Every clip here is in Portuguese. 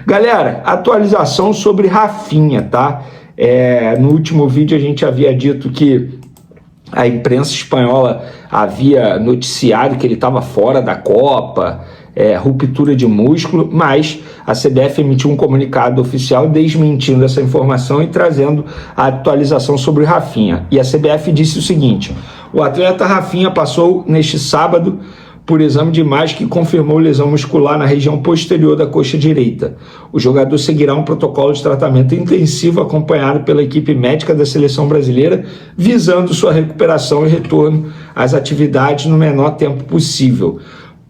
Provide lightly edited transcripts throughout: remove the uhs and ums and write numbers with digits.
Galera, atualização sobre Rafinha, tá? No último vídeo a gente havia dito que a imprensa espanhola havia noticiado que ele estava fora da Copa, ruptura de músculo, mas a CBF emitiu um comunicado oficial desmentindo essa informação e trazendo a atualização sobre Rafinha. E a CBF disse o seguinte: o atleta Rafinha passou neste sábado por exame de imagem que confirmou lesão muscular na região posterior da coxa direita. O jogador seguirá um protocolo de tratamento intensivo acompanhado pela equipe médica da seleção brasileira, visando sua recuperação e retorno às atividades no menor tempo possível.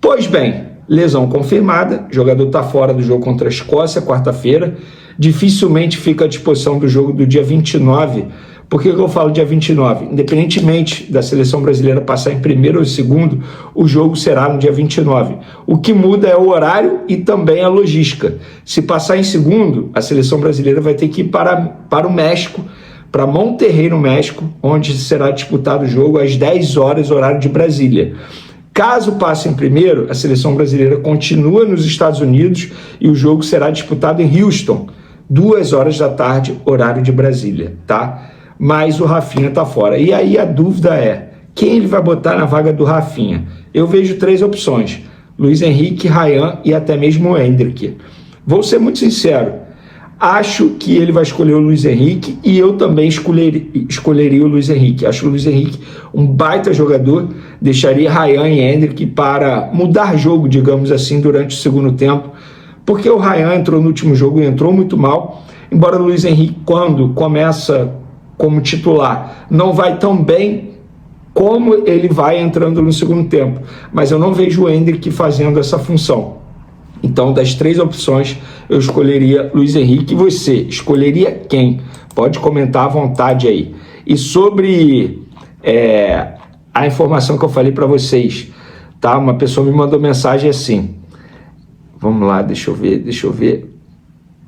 Pois bem, lesão confirmada, o jogador está fora do jogo contra a Escócia, quarta-feira, dificilmente fica à disposição do jogo do dia 29. Por que eu falo dia 29? Independentemente da seleção brasileira passar em primeiro ou segundo, o jogo será no dia 29. O que muda é o horário e também a logística. Se passar em segundo, a seleção brasileira vai ter que ir para o México, para Monterrey, no México, onde será disputado o jogo às 10 horas, horário de Brasília. Caso passe em primeiro, a seleção brasileira continua nos Estados Unidos e o jogo será disputado em Houston, 2 horas da tarde, horário de Brasília, tá? Mas o Rafinha tá fora. E aí a dúvida é, quem ele vai botar na vaga do Rafinha? Eu vejo 3 opções: Luiz Henrique, Ryan e até mesmo o Endrick. Vou ser muito sincero, acho que ele vai escolher o Luiz Henrique e eu também escolheria o Luiz Henrique. Acho o Luiz Henrique um baita jogador, deixaria Ryan e Endrick para mudar jogo, digamos assim, durante o segundo tempo, porque o Ryan entrou no último jogo e entrou muito mal, embora o Luiz Henrique, quando começa como titular, não vai tão bem como ele vai entrando no segundo tempo, mas eu não vejo o Endrick fazendo essa função. Então, das 3 opções, eu escolheria Luiz Henrique. E você, escolheria quem? Pode comentar à vontade aí. E sobre a informação que eu falei para vocês, tá? Uma pessoa me mandou mensagem assim, vamos lá, deixa eu ver,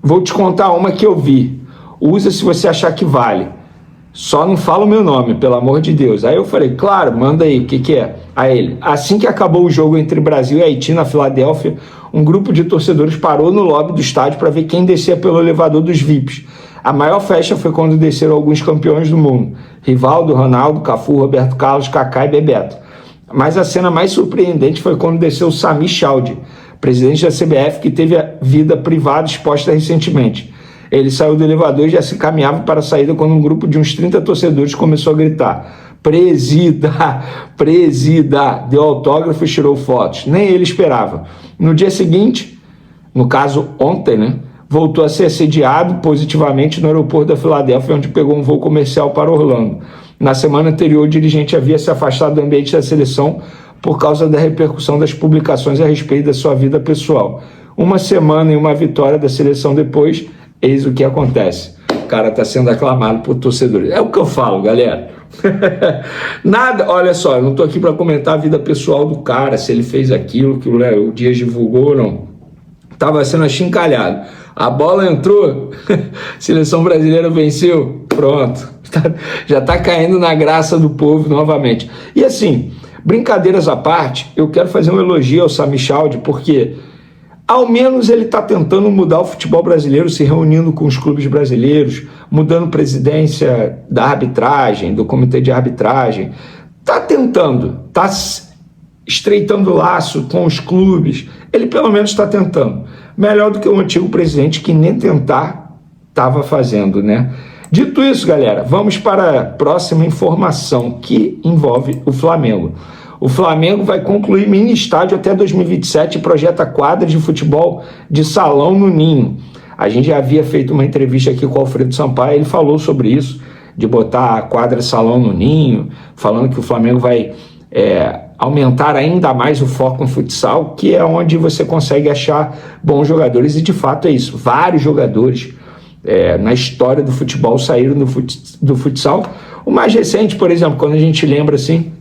vou te contar uma que eu vi, usa se você achar que vale. Só não fala o meu nome, pelo amor de Deus. Aí eu falei, claro, manda aí, o que é? Aí ele, assim que acabou o jogo entre Brasil e Haiti na Filadélfia, um grupo de torcedores parou no lobby do estádio para ver quem descia pelo elevador dos VIPs. A maior festa foi quando desceram alguns campeões do mundo: Rivaldo, Ronaldo, Cafu, Roberto Carlos, Kaká e Bebeto. Mas a cena mais surpreendente foi quando desceu o Sami Chaldi, presidente da CBF, que teve a vida privada exposta recentemente. Ele saiu do elevador e já se caminhava para a saída quando um grupo de uns 30 torcedores começou a gritar: presida, presida, deu autógrafo e tirou fotos. Nem ele esperava. No dia seguinte, no caso ontem, né, voltou a ser assediado positivamente no aeroporto da Filadélfia, onde pegou um voo comercial para Orlando. Na semana anterior, o dirigente havia se afastado do ambiente da seleção por causa da repercussão das publicações a respeito da sua vida pessoal. Uma semana e uma vitória da seleção depois, eis o que acontece: o cara está sendo aclamado por torcedores. É o que eu falo, galera. Nada, olha só, eu não estou aqui para comentar a vida pessoal do cara, se ele fez aquilo que o Dias divulgou ou não. Estava sendo achincalhado. A bola entrou, seleção brasileira venceu, pronto. Já está caindo na graça do povo novamente. E assim, brincadeiras à parte, eu quero fazer um elogio ao Sami Chaldi, porque ao menos ele está tentando mudar o futebol brasileiro, se reunindo com os clubes brasileiros, mudando presidência da arbitragem, do comitê de arbitragem. Está tentando, está estreitando laço com os clubes. Ele pelo menos está tentando. Melhor do que o antigo presidente, que nem tentar estava fazendo, né? Dito isso, galera, vamos para a próxima informação, que envolve o Flamengo. O Flamengo vai concluir mini estádio até 2027 e projeta quadra de futebol de salão no Ninho. A gente já havia feito uma entrevista aqui com o Alfredo Sampaio, ele falou sobre isso, de botar a quadra de salão no Ninho, falando que o Flamengo vai aumentar ainda mais o foco no futsal, que é onde você consegue achar bons jogadores, e de fato é isso. Vários jogadores na história do futebol saíram do futsal. O mais recente, por exemplo, quando a gente lembra assim,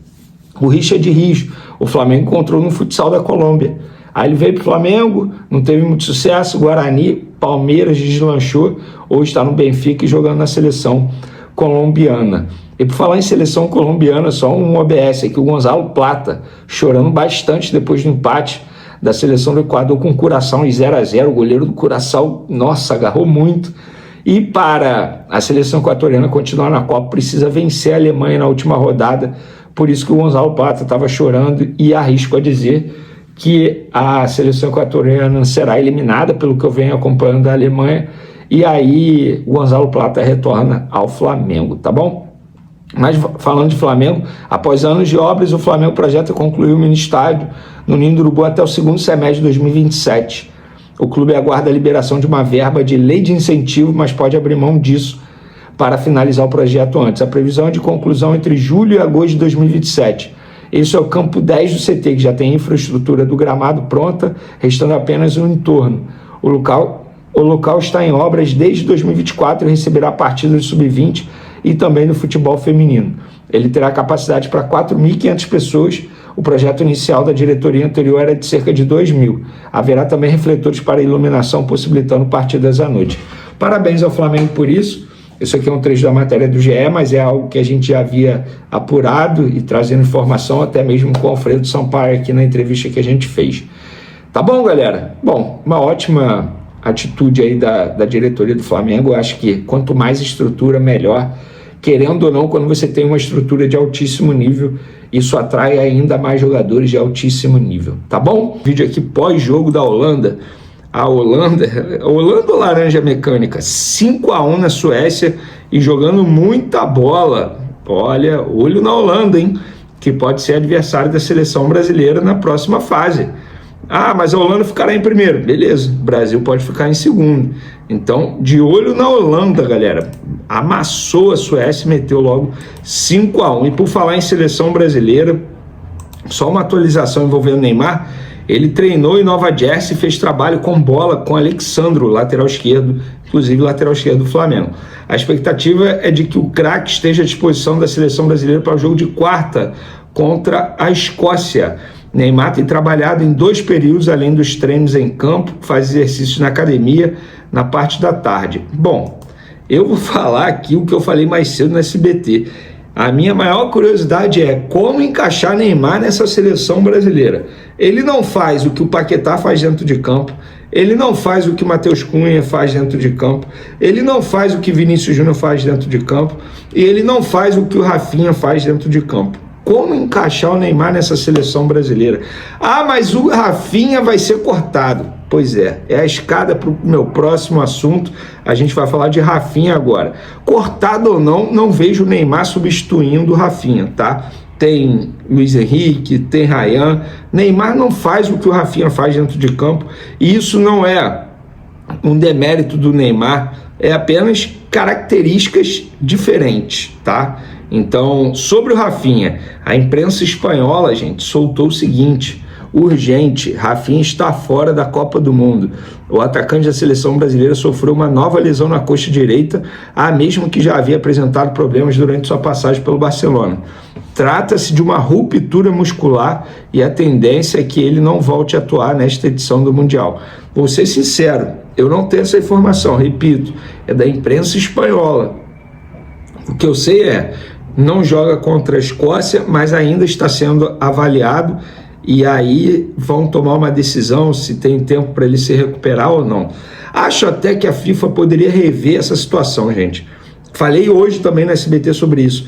o Richard Rios, o Flamengo encontrou no futsal da Colômbia. Aí ele veio para o Flamengo, não teve muito sucesso, Guarani, Palmeiras deslanchou, hoje está no Benfica e jogando na seleção colombiana. E por falar em seleção colombiana, só um OBS aqui, o Gonzalo Plata, chorando bastante depois do empate da seleção do Equador com o Curaçao em 0-0. O goleiro do Curaçao, nossa, agarrou muito. E para a seleção equatoriana continuar na Copa, precisa vencer a Alemanha na última rodada. Por isso que o Gonzalo Plata estava chorando, e arrisco a dizer que a seleção equatoriana será eliminada, pelo que eu venho acompanhando da Alemanha, e aí o Gonzalo Plata retorna ao Flamengo, tá bom? Mas falando de Flamengo, após anos de obras, o Flamengo projeta concluir o mini estádio no Ninho do Urubu até o segundo semestre de 2027. O clube aguarda a liberação de uma verba de lei de incentivo, mas pode abrir mão disso para finalizar o projeto antes. A previsão é de conclusão entre julho e agosto de 2027. Esse é o campo 10 do CT, que já tem infraestrutura do gramado pronta, restando apenas o entorno. O local está em obras desde 2024 e receberá partidas de sub-20 e também do futebol feminino. Ele terá capacidade para 4.500 pessoas. O projeto inicial da diretoria anterior era de cerca de 2.000. Haverá também refletores para iluminação, possibilitando partidas à noite. Parabéns ao Flamengo por isso. Isso aqui é um trecho da matéria do GE, mas é algo que a gente já havia apurado e trazendo informação, até mesmo com o Alfredo Sampaio aqui na entrevista que a gente fez. Tá bom, galera? Bom, uma ótima atitude aí da diretoria do Flamengo. Eu acho que quanto mais estrutura, melhor. Querendo ou não, quando você tem uma estrutura de altíssimo nível, isso atrai ainda mais jogadores de altíssimo nível, tá bom? Vídeo aqui pós-jogo da Holanda. A Holanda ou Laranja Mecânica, 5-1 na Suécia e jogando muita bola. Olha, olho na Holanda, hein? Que pode ser adversário da seleção brasileira na próxima fase. Ah, mas a Holanda ficará em primeiro. Beleza, o Brasil pode ficar em segundo. Então, de olho na Holanda, galera. Amassou a Suécia e meteu logo 5-1. E por falar em seleção brasileira, só uma atualização envolvendo o Neymar. Ele treinou em Nova Jersey e fez trabalho com bola com Alexandro, lateral esquerdo, inclusive lateral esquerdo do Flamengo. A expectativa é de que o craque esteja à disposição da seleção brasileira para o jogo de quarta contra a Escócia. Neymar tem trabalhado em 2 períodos, além dos treinos em campo, faz exercícios na academia na parte da tarde. Bom, eu vou falar aqui o que eu falei mais cedo no SBT. A minha maior curiosidade é como encaixar Neymar nessa seleção brasileira. Ele não faz o que o Paquetá faz dentro de campo, ele não faz o que o Matheus Cunha faz dentro de campo, ele não faz o que Vinícius Júnior faz dentro de campo, e ele não faz o que o Rafinha faz dentro de campo. Como encaixar o Neymar nessa seleção brasileira? Ah, mas o Rafinha vai ser cortado. Pois é a escada para o meu próximo assunto. A gente vai falar de Rafinha agora. Cortado ou não, não vejo o Neymar substituindo o Rafinha, tá? Tem Luiz Henrique, tem Ryan. Neymar não faz o que o Rafinha faz dentro de campo. E isso não é um demérito do Neymar, é apenas características diferentes, tá? Então, sobre o Rafinha, a imprensa espanhola, gente, soltou o seguinte: urgente, Rafinha está fora da Copa do Mundo. O atacante da seleção brasileira sofreu uma nova lesão na coxa direita, a mesma que já havia apresentado problemas durante sua passagem pelo Barcelona. Trata-se de uma ruptura muscular e a tendência é que ele não volte a atuar nesta edição do Mundial. Vou ser sincero, eu não tenho essa informação, repito, é da imprensa espanhola. O que eu sei é, não joga contra a Escócia, mas ainda está sendo avaliado, e aí vão tomar uma decisão se tem tempo para ele se recuperar ou não. Acho até que a FIFA poderia rever essa situação, gente. Falei hoje também na SBT sobre isso.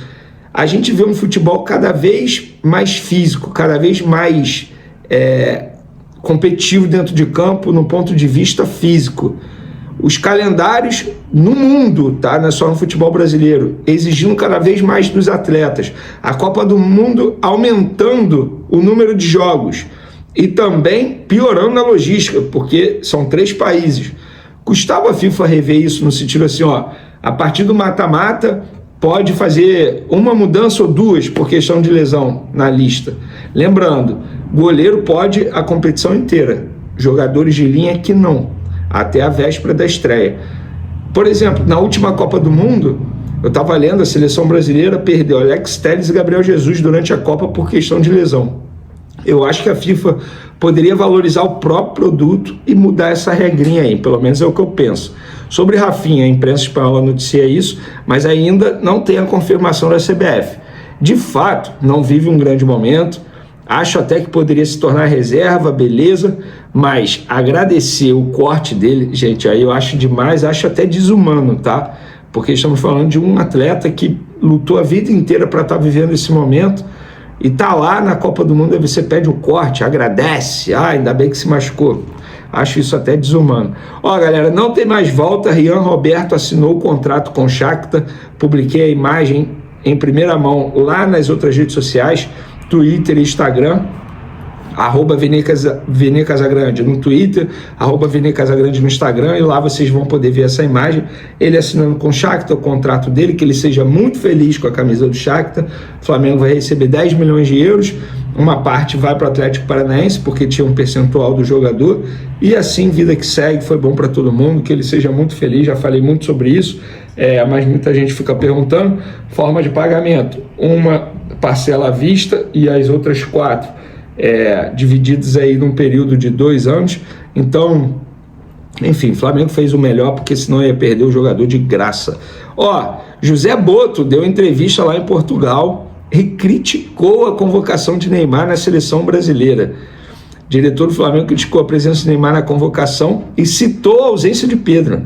A gente vê um futebol cada vez mais físico, cada vez mais competitivo dentro de campo no ponto de vista físico. Os calendários no mundo, tá? Não é só no futebol brasileiro, exigindo cada vez mais dos atletas. A Copa do Mundo aumentando o número de jogos e também piorando na logística, porque são 3 países. Custava a FIFA rever isso no sentido assim, ó, a partir do mata-mata pode fazer uma mudança ou 2 por questão de lesão na lista. Lembrando, goleiro pode a competição inteira, jogadores de linha que não, até a véspera da estreia. Por exemplo, na última Copa do Mundo, eu estava lendo, a seleção brasileira perdeu Alex Telles e Gabriel Jesus durante a Copa por questão de lesão. Eu acho que a FIFA poderia valorizar o próprio produto e mudar essa regrinha aí, pelo menos é o que eu penso. Sobre Rafinha, a imprensa espanhola noticia isso, mas ainda não tem a confirmação da CBF. De fato, não vive um grande momento. Acho até que poderia se tornar reserva, beleza, mas agradecer o corte dele, gente, aí eu acho demais, acho até desumano, tá? Porque estamos falando de um atleta que lutou a vida inteira para estar vivendo esse momento e tá lá na Copa do Mundo, aí você pede o corte, agradece, ainda bem que se machucou. Acho isso até desumano. Ó, galera, não tem mais volta. Rian Roberto assinou o contrato com o Shakhtar. Publiquei a imagem em primeira mão lá nas outras redes sociais, Twitter e Instagram, @Vene Casagrande no Twitter, @Vene Casagrande no Instagram, e lá vocês vão poder ver essa imagem, ele assinando com o Shakhtar, o contrato dele, que ele seja muito feliz com a camisa do Shakhtar. O Flamengo vai receber 10 milhões de euros, uma parte vai para o Atlético Paranaense, porque tinha um percentual do jogador, e assim, vida que segue, foi bom para todo mundo, que ele seja muito feliz, já falei muito sobre isso, mas muita gente fica perguntando. Forma de pagamento, uma parcela à vista e as outras 4 divididos aí num período de 2 anos. Então, enfim, o Flamengo fez o melhor, porque senão ia perder o jogador de graça. Ó, José Boto deu entrevista lá em Portugal e criticou a convocação de Neymar na seleção brasileira. O diretor do Flamengo criticou a presença de Neymar na convocação e citou a ausência de Pedro.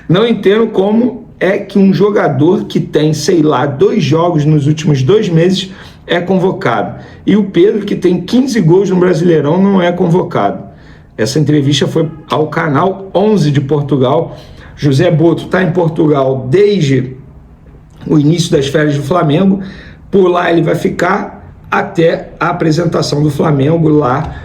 Não entendo como é que um jogador que tem, sei lá, 2 jogos nos últimos 2 meses é convocado, e o Pedro, que tem 15 gols no Brasileirão, não é convocado. Essa entrevista foi ao Canal 11 de Portugal. José Boto está em Portugal desde o início das férias do Flamengo. Por lá ele vai ficar até a apresentação do Flamengo lá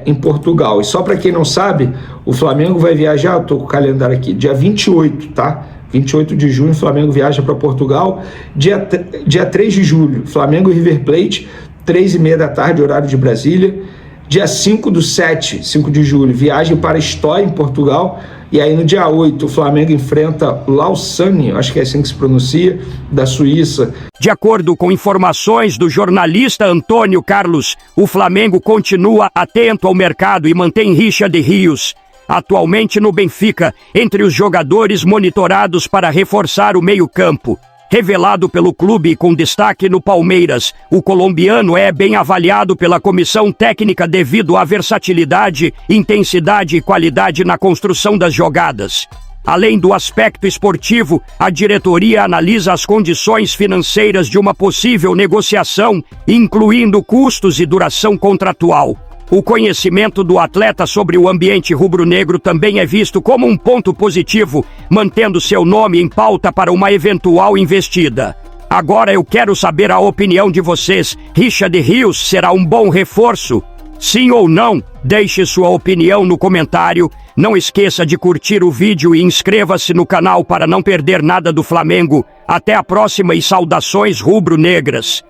em Portugal. E só para quem não sabe, o Flamengo vai viajar, eu estou com o calendário aqui, dia 28, tá? 28 de junho, o Flamengo viaja para Portugal. Dia 3 de julho, Flamengo e River Plate, 3h30 da tarde, horário de Brasília. Dia 5 de julho, viagem para Estóia, em Portugal. E aí no dia 8, o Flamengo enfrenta Lausanne, acho que é assim que se pronuncia, da Suíça. De acordo com informações do jornalista Antônio Carlos, o Flamengo continua atento ao mercado e mantém Richard Rios atualmente no Benfica, entre os jogadores monitorados para reforçar o meio-campo. Revelado pelo clube com destaque no Palmeiras, o colombiano é bem avaliado pela comissão técnica devido à versatilidade, intensidade e qualidade na construção das jogadas. Além do aspecto esportivo, a diretoria analisa as condições financeiras de uma possível negociação, incluindo custos e duração contratual. O conhecimento do atleta sobre o ambiente rubro-negro também é visto como um ponto positivo, mantendo seu nome em pauta para uma eventual investida. Agora eu quero saber a opinião de vocês. Richard Rios será um bom reforço? Sim ou não? Deixe sua opinião no comentário. Não esqueça de curtir o vídeo e inscreva-se no canal para não perder nada do Flamengo. Até a próxima e saudações rubro-negras.